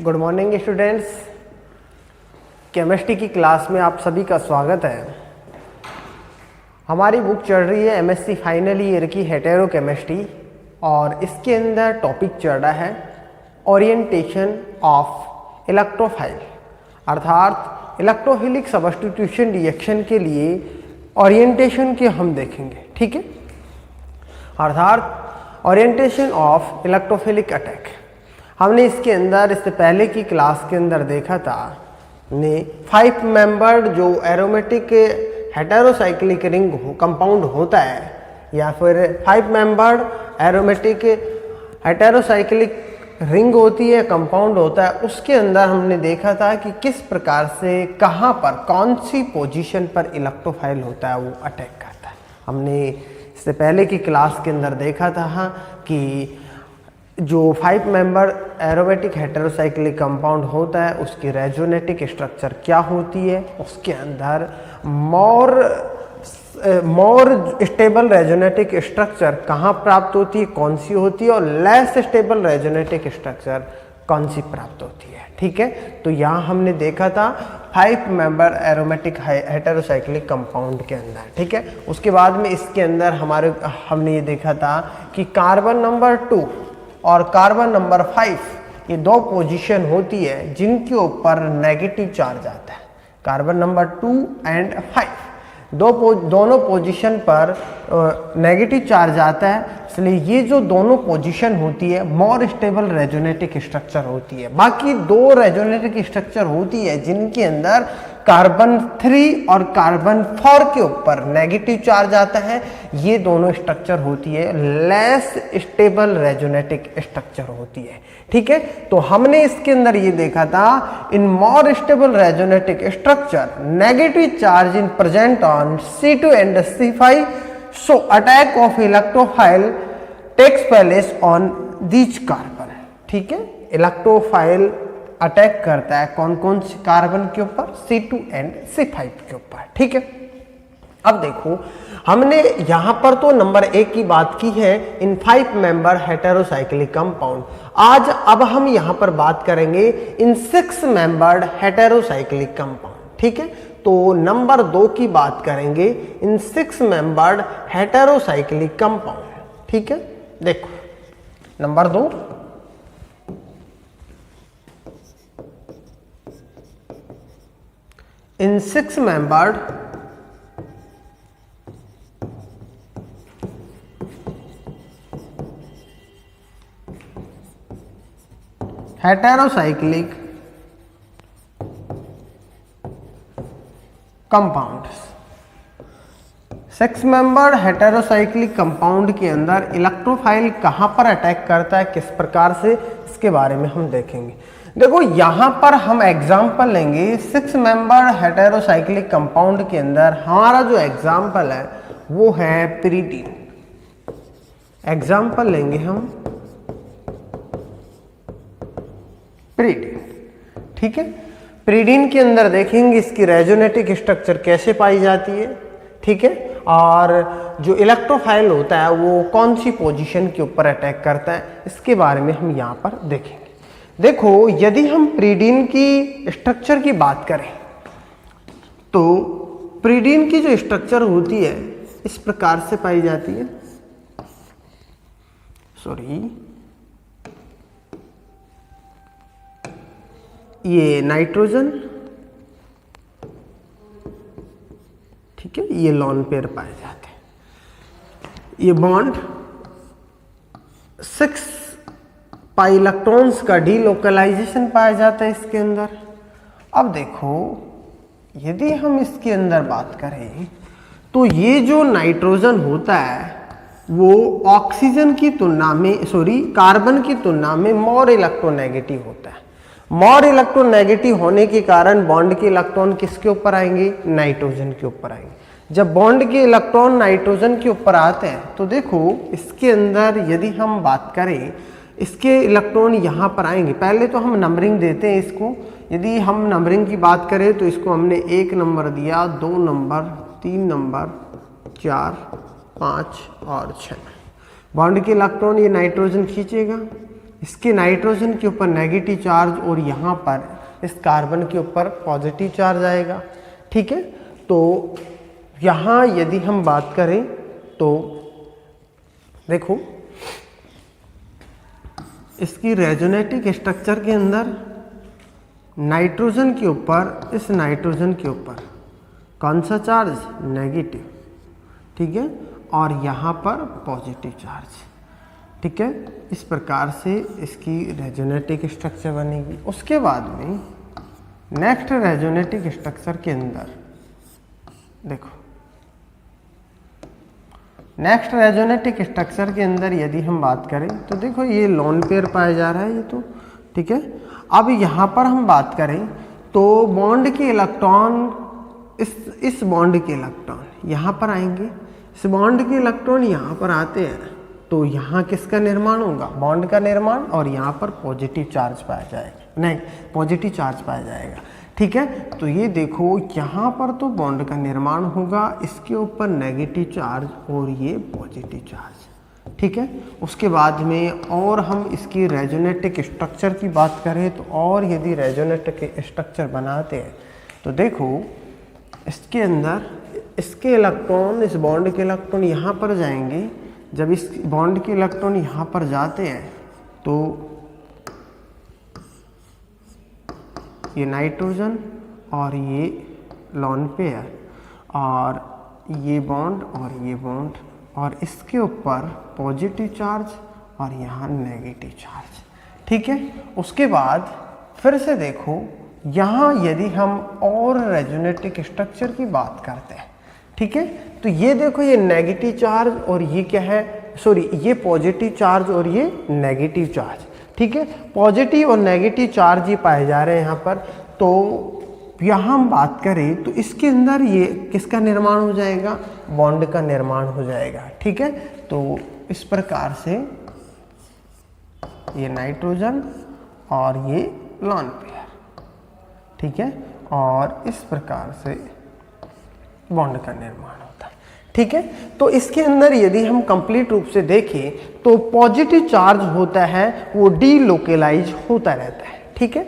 Good morning students. Chemistry की class में आप सभी का स्वागत है। हमारी बुक चल रही है एमएससी फाइनल ईयर की हेटेरो केमिस्ट्री और इसके अंदर टॉपिक चल रहा है ओरिएंटेशन ऑफ इलेक्ट्रोफाइल, अर्थात इलेक्ट्रोफिलिक सब्स्टिट्यूशन रिएक्शन के लिए ओरिएंटेशन के हम देखेंगे। ठीक है, अर्थात ओरिएंटेशन ऑफ इलेक्ट्रोफिलिक अटैक। हमने इसके अंदर इससे पहले की क्लास के अंदर देखा था ने 5 मेंबर्ड जो एरोमेटिक हेटेरोसाइक्लिक रिंग कंपाउंड होता है या फिर 5 मेंबर्ड एरोमेटिक हेटेरोसाइक्लिक रिंग होती है, कंपाउंड होता है, उसके अंदर हमने देखा था कि किस प्रकार से कहाँ पर कौन सी पोजीशन पर इलेक्ट्रोफाइल होता है वो अटैक करता है। हमने इससे पहले की क्लास के अंदर देखा था कि जो 5 मेंबर एरोमेटिक हेटेरोसाइक्लिक कंपाउंड होता है उसकी रेजोनेटिक स्ट्रक्चर क्या होती है, उसके अंदर मोर स्टेबल रेजोनेटिक स्ट्रक्चर कहाँ प्राप्त होती है, कौन सी होती है, और लेस स्टेबल रेजोनेटिक स्ट्रक्चर कौन सी प्राप्त होती है। ठीक है, तो यहाँ हमने देखा था 5 मेंबर एरोमेटिक हेटेरोसाइक्लिक कंपाउंड के अंदर। ठीक है, उसके बाद में इसके अंदर हमने ये देखा था कि कार्बन नंबर 2 और कार्बन नंबर 5 ये दो पोजीशन होती है जिनके ऊपर नेगेटिव चार्ज आता है। कार्बन नंबर 2 एंड 5 दोनों पोजीशन पर नेगेटिव चार्ज आता है, इसलिए ये जो दोनों पोजीशन होती है मोर स्टेबल रेजोनेटिक स्ट्रक्चर होती है। बाकी दो रेजोनेटिक स्ट्रक्चर होती है जिनके अंदर कार्बन 3 और कार्बन 4 के ऊपर नेगेटिव चार्ज आता है, ये दोनों स्ट्रक्चर होती है लेस स्टेबल रेजोनेटिक स्ट्रक्चर होती है। ठीक है, तो हमने इसके अंदर ये देखा था in more stable resonating structure negative charge in present on C2 and C5, so attack of electrophile takes place on these carbon. ठीक है, इलेक्ट्रोफाइल अटैक करता है कौन कौन से कार्बन के ऊपर, C2 एंड C5 के ऊपर। ठीक है, अब देखो हमने यहां पर तो नंबर 1 की बात की है इन 5 मेंबर हेटेरोसाइक्लिक कंपाउंड। अब हम यहां पर बात करेंगे इन 6 मेंबर्ड हेटेरोसाइक्लिक कंपाउंड। ठीक है, तो नंबर 2 की बात करेंगे इन 6 मेंबर्ड हेटेरोसाइक्लिक कंपाउंड। ठीक है, देखो number 2 in 6 membered heterocyclic compounds। 6 membered heterocyclic compound के अंदर इलेक्ट्रोफाइल कहां पर अटैक करता है, किस प्रकार से, इसके बारे में हम देखेंगे। देखो यहां पर हम एग्जाम्पल लेंगे 6 मेंबर हेटेरोसाइक्लिक कंपाउंड के अंदर हमारा जो एग्जाम्पल है वो है पिरीडीन। एग्जाम्पल लेंगे हम पिरीडीन। ठीक है, पिरीडीन के अंदर देखेंगे इसकी रेजोनेटिक स्ट्रक्चर कैसे पाई जाती है। ठीक है, और जो इलेक्ट्रोफाइल होता है वो कौन सी पोजीशन के ऊपर अटैक करता है, इसके बारे में हम यहां पर देखेंगे। देखो यदि हम पिरीडीन की स्ट्रक्चर की बात करें तो पिरीडीन की जो स्ट्रक्चर होती है इस प्रकार से पाई जाती है। ये नाइट्रोजन, ठीक है, ये लोन पेयर पाए जाते हैं। ये बॉन्ड 6 पाई इलेक्ट्रॉन्स का डीलोकलाइजेशन पाया जाता है इसके अंदर। अब देखो यदि हम इसके अंदर बात करें तो ये जो नाइट्रोजन होता है वो ऑक्सीजन की तुलना में कार्बन की तुलना में मोर इलेक्ट्रोनेगेटिव होता है। मोर इलेक्ट्रोनेगेटिव होने के कारण बॉन्ड के इलेक्ट्रॉन किसके ऊपर आएंगे, नाइट्रोजन के ऊपर आएंगे। जब बॉन्ड के इलेक्ट्रॉन नाइट्रोजन के ऊपर आते हैं तो देखो इसके अंदर यदि हम बात करें इसके इलेक्ट्रॉन यहाँ पर आएंगे। पहले तो हम नंबरिंग देते हैं इसको। यदि हम नंबरिंग की बात करें तो इसको हमने 1 नंबर दिया, 2 नंबर, 3 नंबर, 4, 5 और 6। बॉन्ड के इलेक्ट्रॉन ये नाइट्रोजन खींचेगा, इसके नाइट्रोजन के ऊपर नेगेटिव चार्ज और यहाँ पर इस कार्बन के ऊपर पॉजिटिव चार्ज आएगा। ठीक है, तो यहाँ यदि हम बात करें तो देखो इसकी रेजोनेटिक स्ट्रक्चर के अंदर नाइट्रोजन के ऊपर, इस नाइट्रोजन के ऊपर कौन सा चार्ज? नेगेटिव। ठीक है, और यहाँ पर पॉजिटिव चार्ज। ठीक है, इस प्रकार से इसकी रेजोनेटिक स्ट्रक्चर बनेगी। उसके बाद में नेक्स्ट रेजोनेटिक स्ट्रक्चर के अंदर देखो, नेक्स्ट रेजोनेटिक स्ट्रक्चर के अंदर यदि हम बात करें तो देखो ये लोन पेयर पाया जा रहा है ये तो। ठीक है, अब यहाँ पर हम बात करें तो बॉन्ड के इलेक्ट्रॉन, इस बॉन्ड के इलेक्ट्रॉन यहाँ पर आएंगे, इस बॉन्ड के इलेक्ट्रॉन यहाँ पर आते हैं, तो यहाँ किसका निर्माण होगा? बॉन्ड का निर्माण, और यहाँ पर पॉजिटिव चार्ज पाया जाएगा, नहीं पॉजिटिव चार्ज पाया जाएगा। ठीक है, तो ये देखो यहाँ पर तो बॉन्ड का निर्माण होगा, इसके ऊपर नेगेटिव चार्ज और ये पॉजिटिव चार्ज। ठीक है, उसके बाद में और हम इसकी रेजोनेटिक स्ट्रक्चर की बात करें तो और यदि रेजोनेटिक स्ट्रक्चर बनाते हैं तो देखो इसके अंदर इसके इलेक्ट्रॉन, इस बॉन्ड के इलेक्ट्रॉन यहाँ पर जाएंगे। जब इस बॉन्ड के इलेक्ट्रॉन यहाँ पर जाते हैं तो ये नाइट्रोजन और ये लोन पेयर और ये बॉन्ड और ये बॉन्ड, और इसके ऊपर पॉजिटिव चार्ज और यहाँ नेगेटिव चार्ज। ठीक है, उसके बाद फिर से देखो यहाँ यदि हम और रेजोनेटिक स्ट्रक्चर की बात करते हैं, ठीक है, तो ये देखो ये नेगेटिव चार्ज और ये क्या है, सॉरी ये पॉजिटिव चार्ज और ये नेगेटिव चार्ज। ठीक है, पॉजिटिव और नेगेटिव चार्ज ही पाए जा रहे हैं यहाँ पर। तो यहाँ हम बात करें तो इसके अंदर ये किसका निर्माण हो जाएगा? बॉन्ड का निर्माण हो जाएगा। ठीक है, तो इस प्रकार से ये नाइट्रोजन और ये लोन पेयर, ठीक है, और इस प्रकार से बॉन्ड का निर्माण होता है। ठीक है, तो इसके अंदर यदि हम कंप्लीट रूप से देखें तो पॉजिटिव चार्ज होता है वो डीलोकलाइज होता रहता है। ठीक है,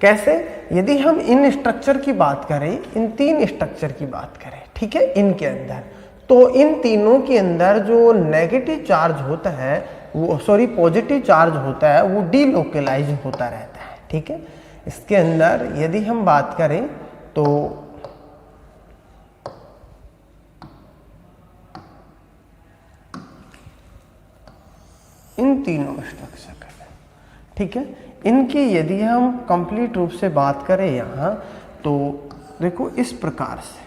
कैसे? यदि हम इन स्ट्रक्चर की बात करें, इन तीन स्ट्रक्चर की बात करें, ठीक है, इनके अंदर, तो इन तीनों के अंदर जो नेगेटिव चार्ज होता है वो, सॉरी पॉजिटिव चार्ज होता है वो डीलोकलाइज होता रहता है। ठीक है, इसके अंदर यदि हम बात करें तो इन तीनों स्ट्रक्चर का, ठीक है, इनकी यदि हम कंप्लीट रूप से बात करें यहाँ तो देखो इस प्रकार से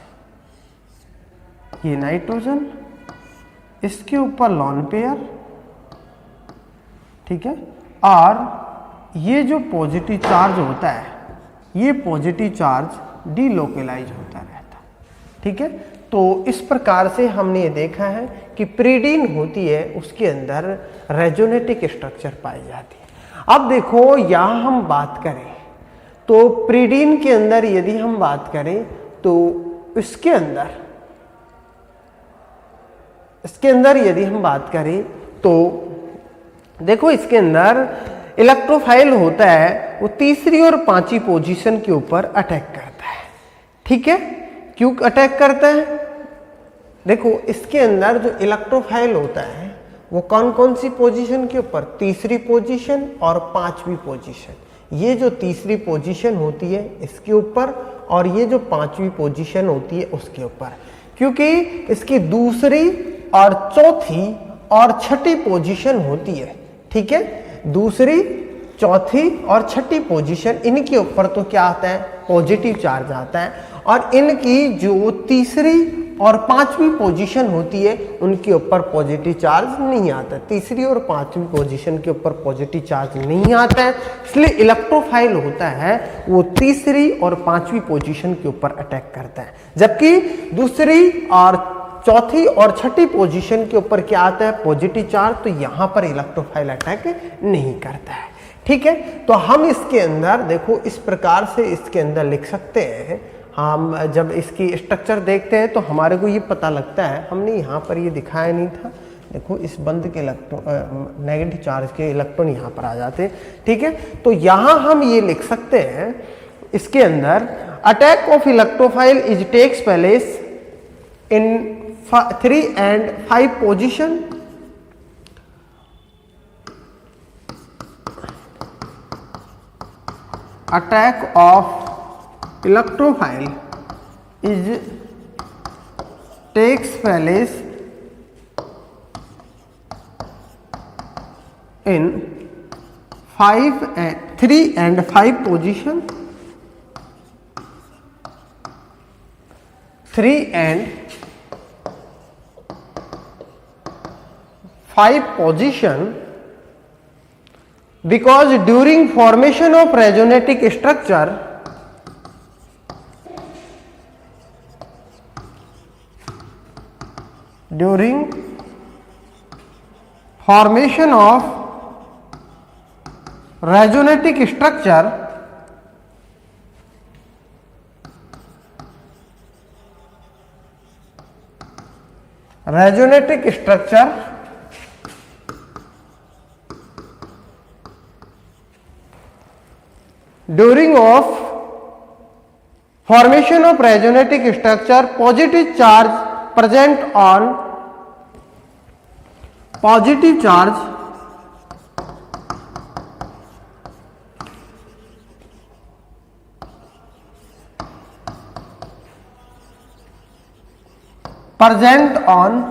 ये नाइट्रोजन, इसके ऊपर लोन पेयर, ठीक है, और ये जो पॉजिटिव चार्ज होता है ये पॉजिटिव चार्ज डीलोकलाइज होता रहता है। ठीक है, तो इस प्रकार से हमने ये देखा है कि प्रीडीन होती है उसके अंदर रेजोनेटिक स्ट्रक्चर पाई जाती है। अब देखो यहाँ हम बात करें तो प्रीडीन के अंदर यदि हम बात करें तो इसके अंदर यदि हम बात करें तो देखो इसके अंदर इलेक्ट्रोफाइल होता है वो तीसरी और पांचवी पोजीशन के ऊपर अटैक करता है। ठीक है, क्यों अटैक करता है? देखो इसके अंदर जो इलेक्ट्रोफाइल होता है वो कौन कौन सी पोजीशन के ऊपर? तीसरी पोजीशन और पांचवी पोजीशन। ये जो तीसरी पोजीशन होती है इसके ऊपर और ये जो पांचवी पोजीशन होती है उसके ऊपर, क्योंकि इसकी दूसरी और चौथी और छठी पोजीशन होती है। ठीक है, दूसरी, चौथी और छठी पोजीशन, इनके ऊपर तो क्या आता है? पॉजिटिव चार्ज आता है, और इनकी जो तीसरी और पांचवी पोजीशन होती है उनके ऊपर पॉजिटिव चार्ज नहीं आता। तीसरी और पांचवी पोजीशन के ऊपर पॉजिटिव चार्ज नहीं आता है, इसलिए इलेक्ट्रोफाइल होता है वो तीसरी और पांचवी पोजीशन के ऊपर अटैक करता है, जबकि दूसरी और चौथी और छठी पोजीशन के ऊपर क्या आता है? Positive charge. तो यहाँ पर इलेक्ट्रोफाइल अटैक नहीं करता है। ठीक है, तो हम इसके अंदर देखो इस प्रकार से इसके अंदर लिख सकते हैं। हम जब इसकी स्ट्रक्चर देखते हैं तो हमारे को ये पता लगता है, हमने यहाँ पर ये दिखाया नहीं था, देखो इस बंद के इलेक्ट्रॉन नेगेटिव चार्ज के इलेक्ट्रॉन यहाँ पर आ जाते, ठीक है। तो यहाँ हम ये लिख सकते हैं इसके अंदर, attack of electrophile is takes place in 3 and 5 position. Attack of electrophile is takes place in 3 and 5 position, 3 and 5 position, because during formation of resonatic structure, during formation of resonatic structure, during of formation of resonatic structure, positive charge present on positive charge present on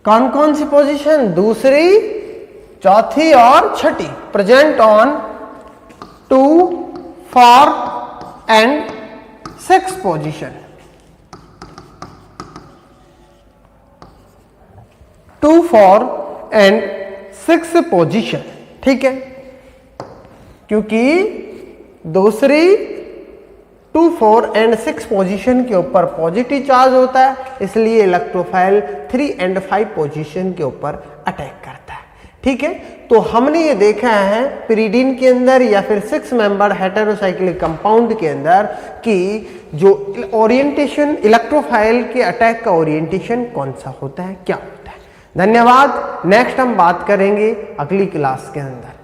कौन सी position, दूसरी, चौथी और छठी, present on 2, 4 and 6 position, 2, 4 and 6 position, ठीक है। क्योंकि दूसरी 2, 4 and 6 position के ऊपर पॉजिटिव चार्ज होता है, इसलिए इलेक्ट्रोफाइल 3 and 5 पोजीशन के ऊपर अटैक करता है, ठीक है। तो हमने ये देखा है पिरिडीन के अंदर या फिर 6 मेंबर हेटेरोसाइक्लिक कंपाउंड के अंदर कि जो ओरिएंटेशन इलेक्ट्रोफाइल के अटैक का ओरिएंटेशन कौन सा होता है, क्या होता है। धन्यवाद। नेक्स्ट हम बात करेंगे अगली क्लास के अंदर।